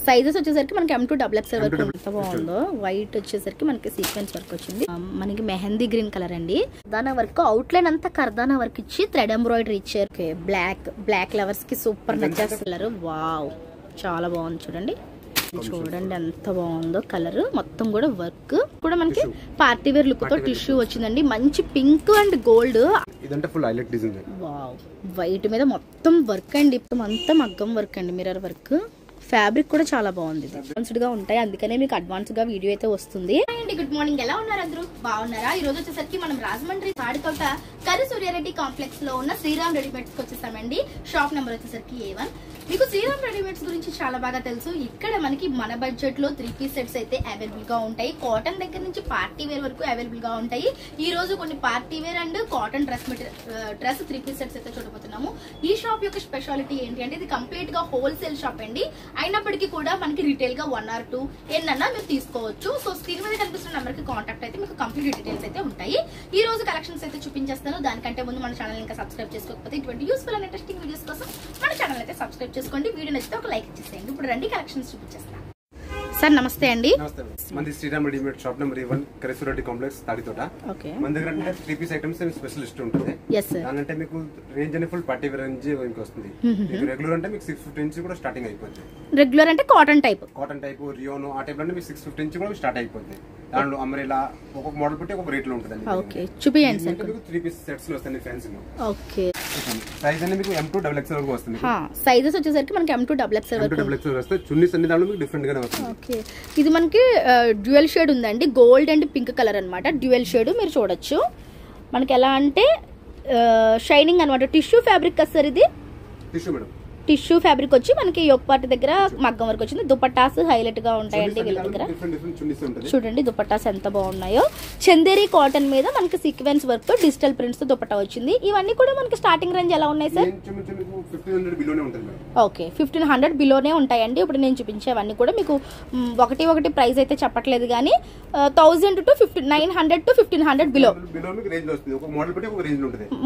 Sizes వచ్చేసరికి మనకి M2XXL వరకు ఎంత బాగుందో. వైట్ వచ్చేసరికి మనకి సీక్వెన్స్ వర్క్ వచ్చింది. మనకి మెహందీ గ్రీన్ కలర్ అండి. కర్దానా వర్క్ అవుట్ లైన్ అంతా కర్దానా వర్క్ ఇచ్చి థ్రెడ్ ఎంబ్రాయిడరీ ఇచ్చారు. బ్లాక్ లవర్స్ కి సూపర్ నచ్చేస్తున్నారు. వావ్ చాలా బాగుంది చూడండి. చూడండి ఎంత బాగుందో కలర్. మొత్తం కూడా వర్క్ కూడా మనకి పార్టీ వేర్ లుక్ తో టిష్యూ వచ్చిందండి. మంచి పింక్ అండ్ గోల్డ్. ఇదంటే full highlight design. Wow white మీద మొత్తం వర్క్ అండి. అంతా మగ్గం వర్క్ అండి, మిర్రర్ వర్క్. ఫ్యాబ్రిక్ కూడా చాలా బాగుంది. అడ్వాన్స్డ్ గా ఉంటాయి, అందుకనే మీకు అడ్వాన్స్ గా వీడియో అయితే వస్తుంది. గుడ్ మార్నింగ్, ఎలా ఉన్నారు అందరూ? బాగున్నారా? ఈ రోజు వచ్చేసరికి మనం రాజమండ్రి తాడికోట కర్రీ సూర్యారెడ్డి కాంప్లెక్స్ లో ఉన్న శ్రీరామ్ రెడీమేడ్స్ కి వచ్చేసామండి. షాప్ నెంబర్ వచ్చేసరికి A1. మీకు శ్రీరామ్ రెడీమేడ్స్ గురించి చాలా బాగా తెలుసు. ఇక్కడ మనకి మన బడ్జెట్ లో 3 పీస్ సెట్స్ అయితే అవైలబుల్ గా ఉంటాయి. కాటన్ దగ్గర నుంచి పార్టీ వేర్ వరకు అవైలబుల్ గా ఉంటాయి. ఈ రోజు కొన్ని party wear and cotton dress 3 piece sets అయితే చూడబోతున్నాము. ఈ షాప్ యొక్క స్పెషాలిటీ ఏంటి అంటే ఇది కంప్లీట్ గా హోల్సేల్ షాప్ అండి. అయినప్పటికీ కూడా మనకి రిటైల్ గా 1 or 2 ఎన్నన్నా మీరు తీసుకోవచ్చు. సో స్క్రీన్ మీద కనిపిస్తున్న నెంబర్ కి కాంటాక్ట్ అయితే మీకు కంప్లీట్ డీటెయిల్స్ అయితే ఉంటాయి. ఈ రోజు కలెక్షన్స్ అయితే చూపించేస్తాను. దానికంటే ముందు మన ఛానల్ ఇంకా సబ్స్క్రైబ్ చేసుకోకపోతే ఇటువంటి యూస్ఫుల్ అండ్ ఇంట్రెస్టింగ్ వీడియోస్ కోసం మన ఛానల్ అయితే సబ్స్క్రైబ్ చేసుకోండి. వీడియో నచ్చితే ఒక లైక్ చేసేయండి. ఇప్పుడు రండి కలెక్షన్స్ చూపించేస్తాను. సార్ నమస్తే అండి. మన Sriram readymade shop number A1 curry Suryareddy complex Tadithota. మన దగ్గర అంటే 3 పీస్ ఐటమ్స్ స్పెషలిస్ట్ ఉంటుంది. దానంటే మీకు రేంజ్ అనే ఫుల్ పార్టీ వేర్ రేంజ్ వస్తుంది. మీకు రెగ్యులర్ అంటే మీకు 650 నుంచి కూడా స్టార్టింగ్ అయిపోతుంది. రెగ్యులర్ అంటే కాటన్ టైప్ రియోను ఆ టైప్ అంటే మీకు 650 నుంచి కూడా స్టార్ట్ అయిపోతుంది. దాంట్లో అమ్రెలా ఒక్కొక్క మోడల్ బట్టి ఒక రేట్ లో ఉంటుంది. ఓకే చూపియండి సార్. మీకు 3 పీస్ సెట్స్ లో వస్తాయి ఫ్యాన్సీ. ఓకే సైజ్ అనేది మీకు M2XXL వరకు వస్తుంది. సైజెస్ వచ్చేసరికి మనకి M2XXL వరకు వస్తాయి. చున్నీస్ అన్ని దాంట్లో మీకు డిఫరెంట్ గానే వస్తుంది. ఓకే ఇది మనకి డ్యూయల్ షేడ్ ఉందండి. గోల్డ్ అండ్ పింక్ కలర్ అన్నమాట. డ్యూయల్ షేడ్ మీరు చూడొచ్చు. మనకి ఎలా అంటే షైనింగ్ అన్నమాట. టిష్యూ ఫ్యాబ్రిక్ కదా సార్ ఇది? Tissue madam. టిష్యూ ఫ్యాబ్రిక్ వచ్చి మనకి యోక్ పార్ట్ దగ్గర మగ్గం వరకు వచ్చింది. దుపట్టాస్ హైలైట్ గా ఉంటాయండి వీళ్ళ దగ్గర. చూడండి దుపట్టాస్ ఎంత బాగున్నాయో. చందేరి కాటన్ మీద మనకి సీక్వెన్స్ వర్క్ తో డిజిటల్ ప్రింట్స్ తో దుపట్టా వచ్చింది. ఇవన్నీ కూడా మనకి స్టార్టింగ్ రేంజ్ ఎలా ఉన్నాయి సార్? 1500 బిలోనే ఉంటాయండి. ఇప్పుడు నేను చూపించేవన్నీ కూడా మీకు ఒకటి ప్రైస్ అయితే చెప్పట్లేదు కానీ 1000 to 900 to 1500 బిలో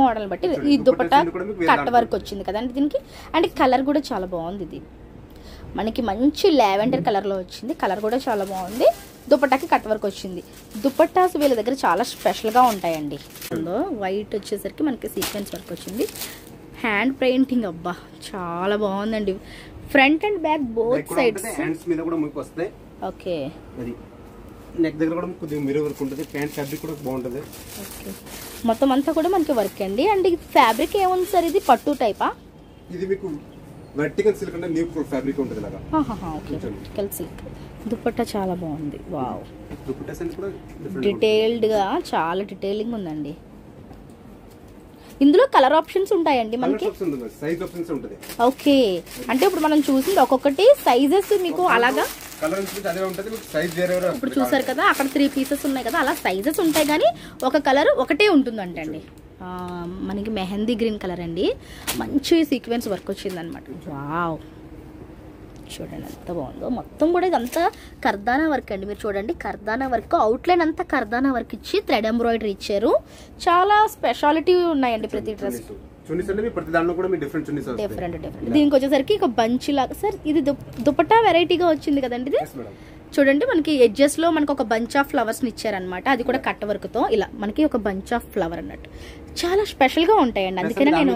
మోడల్ బట్టి. ఈ దుపట్టా కట్ వర్క్ వచ్చింది కదండి దీనికి. అండ్ కలర్ కూడా చాలా బాగుంది. ఇది మనకి మంచి లావెండర్ కలర్ లో వచ్చింది. కలర్ కూడా చాలా బాగుంది. దుపట్టాకి కట్ వర్క్ వచ్చింది. దుపట్టాస్ వీళ్ళ దగ్గర చాలా స్పెషల్ గా ఉంటాయండి. వైట్ వచ్చేసరికి మనకి సీక్వెన్స్ వర్క్ వచ్చింది. హ్యాండ్ పెయింటింగ్ అబ్బా చాలా బాగుందండి. Front and back both sides. Okay neck దగ్గర కూడా కొద్దిగా మిర్రర్ వర్క్ ఉంటుంది. ప్యాంట్ ఫ్యాబ్రిక్ కూడా బాగుంటుంది. ఓకే మొత్తం అంతా కూడా మనకి వర్క్ అండి. అండ్ ఫ్యాబ్రిక్ ఏముంది సార్? ఇది పట్టు టైపా? ఇది మీకు వర్టికల్ సిల్క్ అంటే న్యూ ఫ్యాబ్రిక్ ఉంటుంది లాగా. Okay vertical silk. దుపట్టా చాలా బాగుంది. వావ్ దుపట్టాస్ అన్ని కూడా డీటెయిల్డ్ గా చాలా డీటెయిలింగ్ ఉందండి. ఇందులో కలర్ ఆప్షన్స్ ఉంటాయండి మనకి. సైజ్ ఆప్షన్స్ ఉంటుంది. ఓకే అంటే ఇప్పుడు మనం చూసింది ఒక్కొక్కటి సైజెస్ మీకు అలాగా ఇప్పుడు చూసారు కదా అక్కడ 3 పీసెస్ ఉన్నాయి కదా, అలా సైజెస్ ఉంటాయి కానీ ఒక కలర్ ఒకటే ఉంటుందంట అండి. మనకి మెహందీ గ్రీన్ కలర్ అండి. మంచి సీక్వెన్స్ వర్క్ వచ్చింది అనమాట. వావ్ చూడండి ఎంత బాగుందో. మొత్తం కూడా ఇదంతా కర్దానా వర్క్ అండి. మీరు చూడండి కర్దానా వర్క్ అవుట్ లైన్ అంతా కర్దానా వర్క్ ఇచ్చి థ్రెడ్ ఎంబ్రాయిడరీ ఇచ్చారు. చాలా స్పెషాలిటీ ఉన్నాయండి ప్రతి డ్రెస్. డిఫరెంట్ దీనికి వచ్చేసరికి ఒక బంచ్ లాగా సార్. ఇది దుపట్టా వెరైటీగా వచ్చింది కదండి. ఇది చూడండి మనకి ఎడ్జెస్ లో మనకి ఒక బంచ్ ఆఫ్ ఫ్లవర్స్ ని ఇచ్చారనమాట. అది కూడా కట్ వర్క్ తో ఇలా మనకి ఒక బంచ్ ఆఫ్ ఫ్లవర్ అన్నట్టు చాలా స్పెషల్ గా ఉంటాయండి. అందుకనే నేను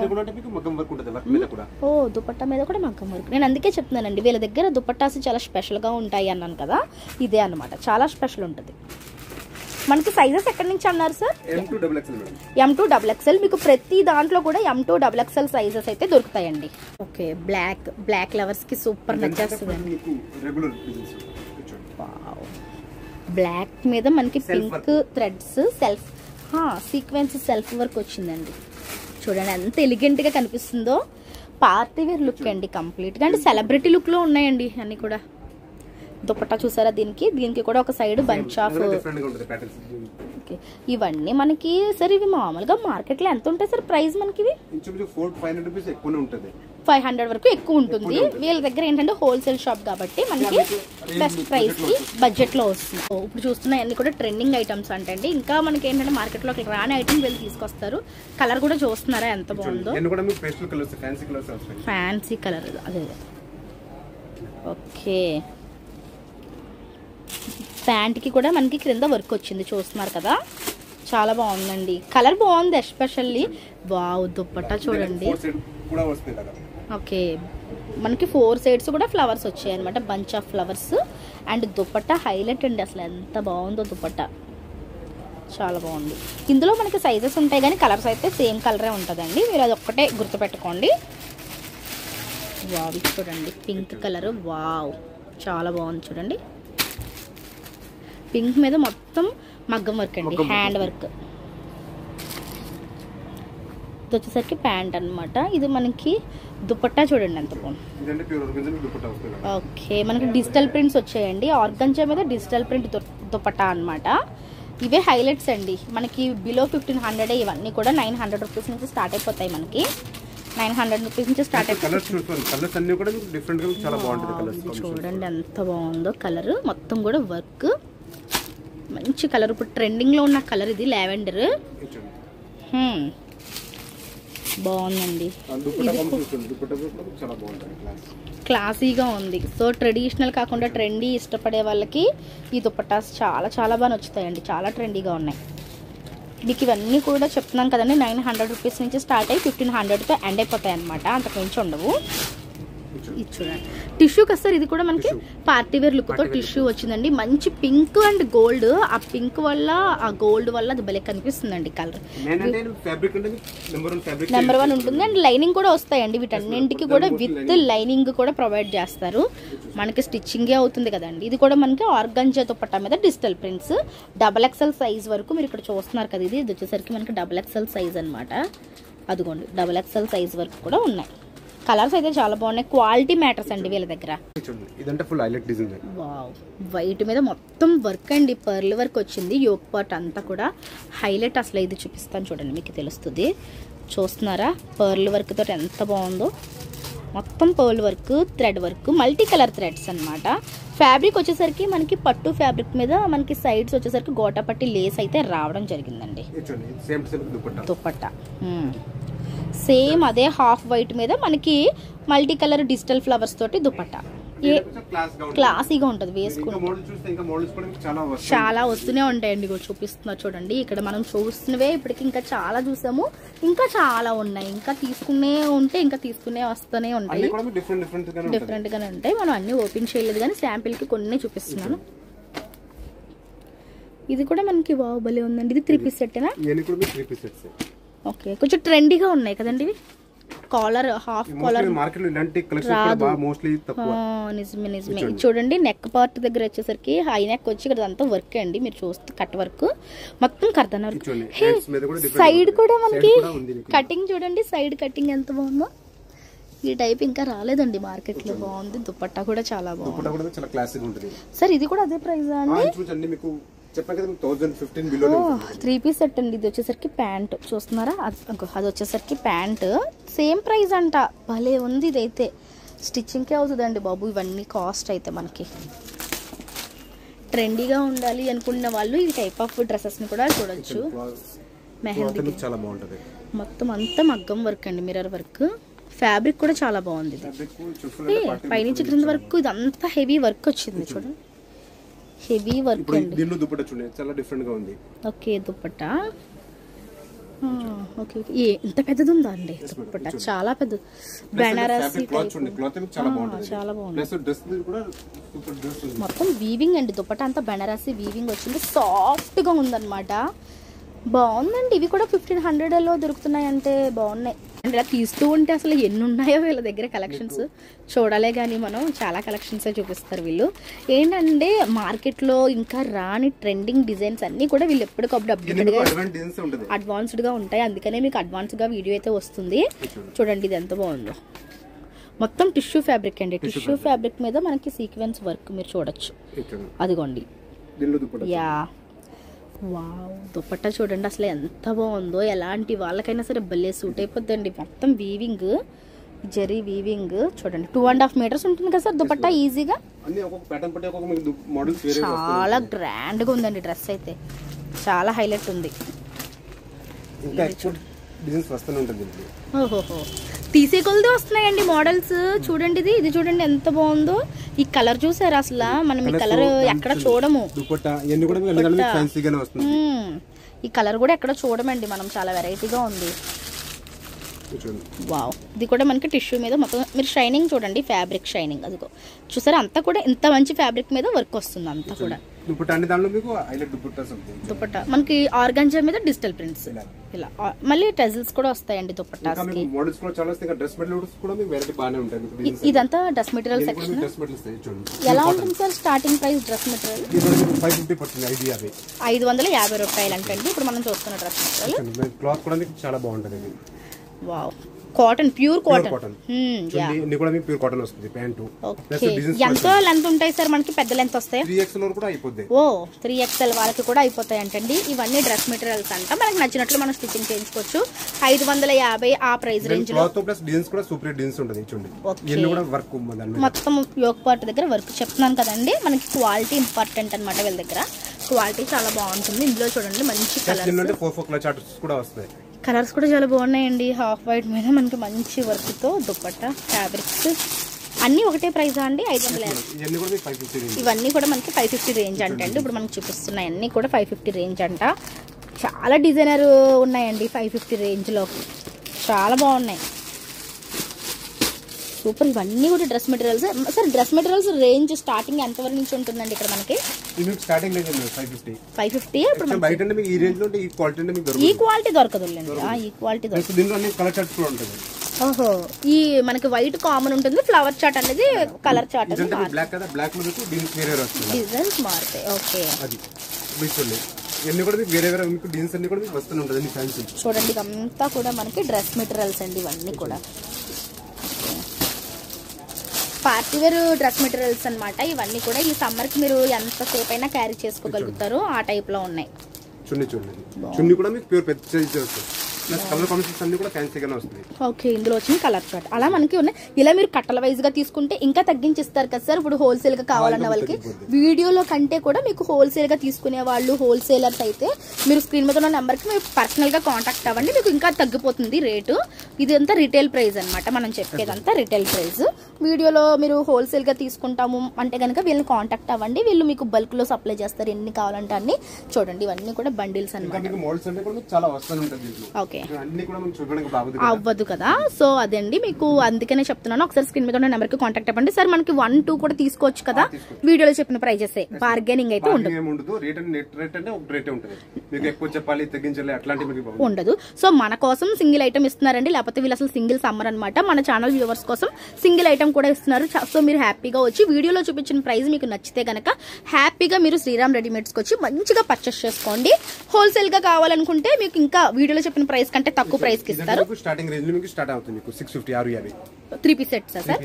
దుపట్టా మీద కూడా మగ్గం వర్క్. నేను అందుకే చెప్తున్నానండి వీళ్ళ దగ్గర దుపట్టాస్ చాలా స్పెషల్ గా ఉంటాయి అన్నాను కదా. ఇదే అన్నమాట చాలా స్పెషల్ ఉంటుంది. మనకి సైజెస్ ఎక్కడి నుంచి అన్నారు సార్? M2XXL. మీకు ప్రతి దాంట్లో కూడా M2XXL సైజెస్ అయితే దొరుకుతాయండి. ఓకే బ్లాక్ లవర్స్ కి సూపర్ నచ్చేస్తుంది. బ్లాక్ మీద మనకి pink threads self sequence self work వచ్చిందండి. చూడండి ఎంత ఎలిగెంట్ గా కనిపిస్తుందో. పార్టీ వేర్ లుక్ అండి కంప్లీట్ గా. అంటే సెలబ్రిటీ లుక్ లో ఉన్నాయండి అన్ని కూడా. దుపట్టా చూసారా దీనికి కూడా ఒక సైడ్ బంచ్ ఆఫ్. ఇవన్నీ మనకి సార్ ఇవి మామూలుగా మార్కెట్ లో ఎంత ఉంటాయి సార్ ప్రైస్? మనకి 500 వరకు ఎక్కువ ఉంటుంది. వీళ్ళ దగ్గర ఏంటంటే హోల్సేల్ షాప్ కాబట్టి మనకి బెస్ట్ ప్రైస్ కి బడ్జెట్ లో వస్తుంది. ఇప్పుడు చూస్తున్న అన్ని కూడా ట్రెండింగ్ ఐటమ్స్ అంటే ఇంకా మనకి ఏంటంటే మార్కెట్ లో రాని ఐటమ్ వీళ్ళు తీసుకొస్తారు. కలర్ కూడా చూస్తున్నారా ఎంత బాగుందో. ఫ్యాన్సీ కలర్ అదే ఓకే, ప్యాంట్కి కూడా మనకి క్రింద వర్క్ వచ్చింది చూస్తున్నారు కదా, చాలా బాగుందండి. కలర్ బాగుంది ఎస్పెషల్లీ. వావ్, దుప్పట్టా చూడండి. ఓకే, మనకి 4 సైడ్స్ కూడా ఫ్లవర్స్ వచ్చాయి అనమాట, bunch of flowers. And dupatta highlight అండి, అసలు ఎంత బాగుందో దుప్పట్టా, చాలా బాగుంది. ఇందులో మనకి సైజెస్ ఉంటాయి కానీ కలర్స్ అయితే సేమ్ కలరే ఉంటుందండి, మీరు అది ఒక్కటే గుర్తుపెట్టుకోండి. వావ్, ఇది చూడండి పింక్ కలర్. వావ్, చాలా బాగుంది చూడండి. పింక్ మీద మొత్తం మగ్గం వర్క్ అండి, హ్యాండ్ వర్క్. ఇది వచ్చేసరికి ప్యాంట్ అనమాట. ఇది మనకి దుపట్టా చూడండి ఎంత బాగుంది. ఓకే, మనకి డిజిటల్ ప్రింట్స్ వచ్చాయండి, ఆర్గంజా మీద డిజిటల్ ప్రింట్ దుపట్టా అనమాట. ఇవే హైలైట్స్ అండి, మనకి బిలో 1500 ఇవన్నీ కూడా 900 రూపీస్ నుంచి స్టార్ట్ అయిపోతాయి. మనకి 900 రూపీస్ నుంచి స్టార్ట్ అయిపోతాయి. చూడండి ఎంత బాగుందో కలర్, మొత్తం కూడా వర్క్, మంచి కలర్. ఇప్పుడు ట్రెండింగ్ లో ఉన్న కలర్ ఇది, లావెండర్. బాగుందండి, క్లాసీగా ఉంది. సో ట్రెడిషనల్ కాకుండా ట్రెండీ ఇష్టపడే వాళ్ళకి ఈ దుపట్టాస్ చాలా చాలా బాగా నచ్చుతాయండి, చాలా ట్రెండీగా ఉన్నాయి. మీకు ఇవన్నీ కూడా చెప్తున్నాం కదండి, 900 రూపీస్ నుంచి స్టార్ట్ అయ్యి 1500తో ఎండ్ అయిపోతాయి అనమాట, అంతకు మించి ఉండవు. ఇది చూడండి టిష్యూ కదా సార్, ఇది కూడా మనకి పార్టీ వేర్ లుక్ తో టిష్యూ వచ్చిందండి. మంచి పింక్ అండ్ గోల్డ్, ఆ పింక్ వల్ల ఆ గోల్డ్ వల్ల అది భలే కనిపిస్తుందండి కలర్. నెంబర్ 1 ఉంటుంది. అండ్ లైనింగ్ కూడా వస్తాయండి వీటన్నింటికి కూడా, విత్ లైనింగ్ కూడా ప్రొవైడ్ చేస్తారు. మనకి స్టిచ్చింగే అవుతుంది కదండి. ఇది కూడా మనకి ఆర్గంజా దుపట్టా మీద డిజిటల్ ప్రింట్స్, XXL సైజ్ వరకు మీరు ఇక్కడ చూస్తున్నారు కదా. ఇది వచ్చేసరికి మనకి XXL సైజ్ అనమాట. అదిగోండి XXL సైజ్ వరకు కూడా ఉన్నాయి. కలర్స్ అయితే చాలా బాగున్నాయి, క్వాలిటీ మ్యాటర్స్ అండి వీళ్ళ దగ్గర. ఇదంటే full highlight design. Wow, white మీద మొత్తం వర్క్ అండి, పర్ల్ వర్క్ వచ్చింది. యోక్ పార్ట్ అంతా కూడా హైలైట్. అసలు ఇది చూపిస్తాను చూడండి, మీకు తెలుస్తుంది. చూస్తున్నారా పర్ల్ వర్క్ తోటి ఎంత బాగుందో, మొత్తం pearl work, thread work, multi colour threads అనమాట. ఫ్యాబ్రిక్ వచ్చేసరికి మనకి పట్టు ఫ్యాబ్రిక్ మీద మనకి సైడ్స్ వచ్చేసరికి గోటాపట్టి లేస్ అయితే రావడం జరిగిందండి. దుపట్టా సేమ్ అదే హాఫ్ వైట్ మీద మనకి మల్టీ కలర్ డిజిటల్ ఫ్లవర్స్ తోటి దుపట్టా. క్లాసీగా ఉంటుంది, వేసుకుంటే చాలా వస్తూనే ఉంటాయండి. చూపిస్తున్నా చూడండి, ఇక్కడ మనం చూస్తున్నవే ఇప్పటికి ఇంకా చాలా చూసాము, ఇంకా చాలా ఉన్నాయి. ఇంకా తీసుకునే ఉంటే ఇంకా తీసుకునే వస్తూనే ఉంటాయి, డిఫరెంట్ గానే ఉంటాయి. మనం అన్ని ఓపెన్ చేయలేదు కానీ శాంపిల్ కి కొన్ని చూపిస్తున్నాను. ఇది కూడా మనకి వావ్ భలే ఉందండి. ఇది 3 పీస్ సెట్టేనా? ఓకే, కొంచెం ట్రెండీగా ఉన్నాయి కదండి ఇవి. కాలర్, హాఫ్ కాలర్ నిజమే నిజమే. చూడండి నెక్ పార్ట్ దగ్గర వచ్చేసరికి హై నెక్ వచ్చి ఇక్కడ అంతా వర్క్ అండి, మీరు చూస్తే కట్ వర్క్ మొత్తం కర్దన వర్క్. సైడ్ కూడా మనకి కటింగ్ చూడండి, సైడ్ కటింగ్ ఎంత బాగుందో. ఈ టైప్ ఇంకా రాలేదండి మార్కెట్ లో, బాగుంది. దుపట్టా కూడా చాలా బాగుంది సార్. ఇది కూడా అదే ప్రైస్ అండి, 3 పీస్ సెట్ అండి. ఇది వచ్చేసరికి ప్యాంట్ చూస్తున్నారా, అది వచ్చేసరికి ప్యాంట్ సేమ్ ప్రైస్ అంట. భలే ఉంది. ఇదైతే స్టిచ్చింగ్కే అవుతుందండి బాబు. ఇవన్నీ కాస్ట్ అయితే మనకి ట్రెండీగా ఉండాలి అనుకున్న వాళ్ళు ఈ టైప్ ఆఫ్ డ్రెస్సెస్ ని కూడా చూడొచ్చు. మెహందీ మొత్తం అంతా మగ్గం వర్క్ అండి, మిర్రర్ వర్క్. ఫ్యాబ్రిక్ కూడా చాలా బాగుంది. పైనుంచి క్రింద వరకు ఇదంతా హెవీ వర్క్ వచ్చింది చూడండి, హెవీ వర్క్ అండి. దీనిలో దుపట్టా చూడండి, చాలా డిఫరెంట్ గా ఉంది. Okay, dupatta okay. ఎంత పెద్దది ఉందా అండి దుపట్టా, చాలా పెద్ద బెనారసి టైప్, చాలా బాగుంది. మొత్తం వీవింగ్ అండి, దుపట్టా అంతా బెనారసి వీవింగ్ వచ్చింది, సాఫ్ట్ గా ఉందన్నమాట. బాగుందండి. ఇవి కూడా 1500లో దొరుకుతున్నాయి అంటే బాగున్నాయి. అంటే ఇలా తీస్తూ ఉంటే అసలు ఎన్ని ఉన్నాయో వీళ్ళ దగ్గర కలెక్షన్స్ చూడాలే కానీ మనం, చాలా కలెక్షన్స్ చూపిస్తారు వీళ్ళు. ఏంటంటే మార్కెట్లో ఇంకా రాని ట్రెండింగ్ డిజైన్స్ అన్ని కూడా వీళ్ళు ఎప్పటికప్పుడు అడ్వాన్స్డ్ గా ఉంటాయి. అందుకనే మీకు అడ్వాన్స్ గా వీడియో అయితే వస్తుంది. చూడండి ఇది ఎంత బాగుందో, మొత్తం టిష్యూ ఫ్యాబ్రిక్ అండి. టిష్యూ ఫ్యాబ్రిక్ మీద మనకి సీక్వెన్స్ వర్క్ మీరు చూడొచ్చు. అదిగోండి, యా వావ్. దుపట్టా చూడండి అసలు ఎంత బాగుందో, ఎలాంటి వాళ్ళకైనా సరే భలే సూట్ అయిపోద్దండి. మొత్తం వీవింగ్, జరీ వీవింగ్ చూడండి. 2.5 మీటర్స్ ఉంటుంది కదా సార్ దుపట్టా ఈజీగా. చాలా గ్రాండ్ గా ఉందండి డ్రెస్ అయితే, చాలా హైలైట్ ఉంది. డిజైన్స్ వస్తూనే ఉంటుంది. ఓహోహో, తీసే కొలది వస్తున్నాయండి మోడల్స్. చూడండి ఇది చూడండి ఎంత బాగుందో. ఈ కలర్ చూసారు అసలు, మనం ఈ కలర్ ఎక్కడ చూడము. ఈ కలర్ కూడా ఎక్కడ చూడమండి మనం, చాలా వెరైటీగా ఉంది. వావ్, ఇది కూడా మనకి టిష్యూ మీద మొత్తం మీరు షైనింగ్ చూడండి, ఫ్యాబ్రిక్ షైనింగ్ అదిగో చూసారా, అంతా కూడా ఇంత మంచి ఫ్యాబ్రిక్ మీద వర్క్ వస్తుంది అంతా కూడా. దుపట్టా మనకి ఆర్గాంజా మీద డిజిటల్ ప్రింట్స్ ఇలా, మళ్ళీ టెజిల్స్ కూడా వస్తాయండి దుపట్టాస్కి. ఇదంతా డ్రెస్ మెటీరియల్ సెక్షన్. ఎలా ఉంటుంది sir starting price dress material? 550 రూపాయలు అంటండి ఇప్పుడు మనం చూస్తున్న డ్రెస్ మెటీరియల్. క్లాత్ కూడా మీకు చాలా బాగుంటుంది. Wow, cotton, pure cotton. Pure cotton వస్తుంది. ప్యాంటు ఎంత లెంత్ ఉంటాయి సార్ మనకి? పెద్ద లెంత్ వస్తాయి. 3XL కూడా అయిపోద్ది. ఓ 3XL వాళ్ళకి కూడా అయిపోతాయి అంటండి. ఇవన్నీ డ్రెస్ మెటీరియల్స్ అంట, మనకి నచ్చినట్లు మనం స్టిచ్చింగ్ చేయించుకోవచ్చు. 550 ఆ ప్రైస్ రేంజ్ లో. మొత్తం యోక్ పార్ట్ దగ్గర వర్క్ చెప్తున్నాను కదండి, మనకి క్వాలిటీ ఇంపార్టెంట్ అనమాట వీళ్ళ దగ్గర. క్వాలిటీ చాలా బాగుంటుంది. ఇందులో చూడండి మంచి కలర్స్ కూడా చాలా బాగున్నాయండి. హాఫ్ వైట్ మీద మనకి మంచి వర్క్ తో దుపట్టా, ఫ్యాబ్రిక్స్ అన్ని ఒకటే ప్రైస్ అండి? 550. ఇవన్నీ కూడా మనకి 550 రేంజ్ అంటండి. ఇప్పుడు మనకి చూపిస్తున్నాయి అన్ని కూడా 550 రేంజ్ అంట. చాలా డిజైనర్ ఉన్నాయండి 550 రేంజ్ లో, చాలా బాగున్నాయి, సూపర్. ఇవన్నీ కూడా dress materials. Sir dress materials range starting ఎంత వరకు నుంచి ఉంటుందండి ఇక్కడ మనకి? Starting range 550. 550. ఇప్పుడు బయట అంటే మీకు ఈ రేంజ్ లో ఈ క్వాలిటీ అంటే మీకు ఈ క్వాలిటీ దొరకదులేండి. ఈ క్వాలిటీ దొరకదు. దీనిలో అన్ని కలర్ చార్ట్స్ కూడా ఉంటుంది. ఓహో, ఈ మనకి వైట్ కామన్ ఉంటుంది, ఫ్లవర్ చార్ట్ అనేది కలర్ చార్ట్ అనేది బ్లాక్ కదా, బ్లాక్ లో మీకు డిజైన్స్ వేరే వస్తుంది, డిజైన్స్ మారుతాయి. ఓకే, అది మీకు ఇవన్నీ కూడా మీకు వేరే వేరే మీకు డిజైన్స్ అన్ని కూడా మీకు వస్తూనే ఉంటుంది. ఫ్యాన్సీ చూడండి, ఇదంతా కూడా మనకి డ్రెస్ మెటీరియల్స్ అండి. ఇవన్నీ కూడా పార్టీ వేర్ డ్రెస్ మెటీరియల్స్ అనమాట. ఇవన్నీ కూడా ఈ సమ్మర్ కి మీరు ఎంతసేపు అయినా క్యారీ చేసుకోగలుగుతారు, ఆ టైప్ లో ఉన్నాయి. చున్నీ కూడా మీకు ప్యూర్ పెద్ద సైజ్ వస్తుంది. కలర్ కాంబినేషన్స్ అన్ని కూడా ఫ్యాన్సీగానే వస్తుంది. ఓకే, ఇందులో వచ్చిన కలర్ చార్ట్ అలా మనకి ఉన్నాయి. ఇలా మీరు కట్టల వైజ్ గా తీసుకుంటే ఇంకా తగ్గించిస్తారు కదా సార్. ఇప్పుడు హోల్సేల్ గా కావాలన్న వాళ్ళకి వీడియోలో కంటే కూడా మీకు హోల్సేల్ గా తీసుకునే వాళ్ళు, హోల్సేలర్స్ అయితే మీరు స్క్రీన్ మీద ఉన్న నెంబర్ కి మీరు పర్సనల్ గా కాంటాక్ట్ అవ్వండి, మీకు ఇంకా తగ్గిపోతుంది రేటు. ఇదంతా రిటైల్ ప్రైస్ అనమాట, మనం చెప్పేదంతా రిటైల్ ప్రైస్. వీడియోలో మీరు హోల్సేల్ గా తీసుకుంటాము అంటే కనుక వీళ్ళని కాంటాక్ట్ అవ్వండి, వీళ్ళు మీకు బల్క్ లో సప్లై చేస్తారు. ఎన్ని కావాలంటే అన్ని. చూడండి, ఇవన్నీ కూడా బండిల్స్ అనమాట. ఓకే, అవ్వదు కదా. సో అదండి మీకు అందుకనే చెప్తున్నాను, ఒకసారి స్క్రీన్ మీద ఉన్న నెంబర్ కి కాంటాక్ట్ అవ్వండి. సార్ మనకి 1, 2 కూడా తీసుకోవచ్చు కదా, వీడియోలో చెప్పిన ప్రైజెస్, బార్గెనింగ్ అయితే ఉండదు. సో మన కోసం సింగిల్ ఐటమ్ ఇస్తున్నారండి, లేకపోతే వీళ్ళు అసలు సింగిల్ సమ్మర్ అనమాట. మన ఛానల్ వ్యూవర్స్ కోసం సింగిల్ ఐటమ్ కూడా ఇస్తున్నారు. సో మీరు హ్యాపీగా వచ్చి వీడియోలో చూపించిన ప్రైస్ మీకు నచ్చితే కనుక హ్యాపీగా మీరు శ్రీరామ్ రెడీమేడ్స్కి వచ్చి మంచిగా పర్చేస్ చేసుకోండి. హోల్సేల్ గా కావాలనుకుంటే మీకు ఇంకా వీడియోలో చెప్పిన ప్రైస్ కంటే తక్కువ ప్రైస్ కి ఇస్తారు. స్టార్టింగ్ రేంజ్ లో మీకు స్టార్ట్ అవుతుంది 650 3 పీస్ సెట్స్ సార్.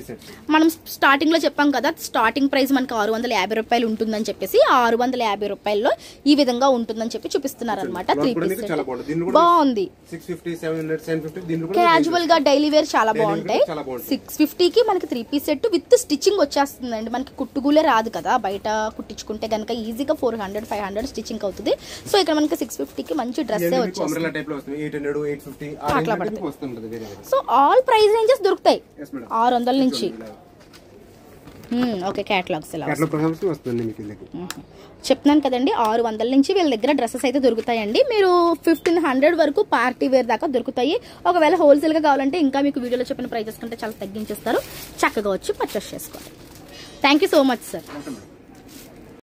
మనం స్టార్టింగ్ లో చెప్పాం కదా, స్టార్టింగ్ ప్రైస్ మనకి 650 రూపాయలు ఉంటుందని చెప్పేసి 650 రూపాయల్లో ఈ విధంగా ఉంటుందని చెప్పి చూపిస్తున్నారు అనమాట. 3 పీస్ సెట్ బాగుంది. క్యాజువల్ గా డైలీ వేర్ చాలా బాగుంటాయి. 650 కి మనకి 3 పీస్ సెట్ విత్ స్టిచ్చింగ్ వచ్చేస్తుందండి. మనకి కుట్టుగులే రాదు కదా, బయట కుట్టించుకుంటే కనుక ఈజీగా 400, 500 స్టిచ్చింగ్ అవుతుంది. సో ఇక్కడ మనకి 650 కి మంచి డ్రెస్ వచ్చేస్తుంది. సో ఆల్ ప్రైస్ రేంజెస్ దొరుకుతాయి 600 నుంచి. ఓకే, క్యాటలాగ్స్ చెప్తున్నాను కదండి, 600 నుంచి వీళ్ళ దగ్గర డ్రెస్సెస్ అయితే దొరుకుతాయండి. మీరు 1500 వరకు పార్టీ వేర్ దాకా దొరుకుతాయి. ఒకవేళ హోల్సేల్ గా కావాలంటే ఇంకా మీకు వీడియోలో చెప్పిన ప్రైజెస్ కంటే చాలా తగ్గించేస్తారు. చక్కగా వచ్చి పర్చేస్ చేసుకోండి. Thank you so much sir.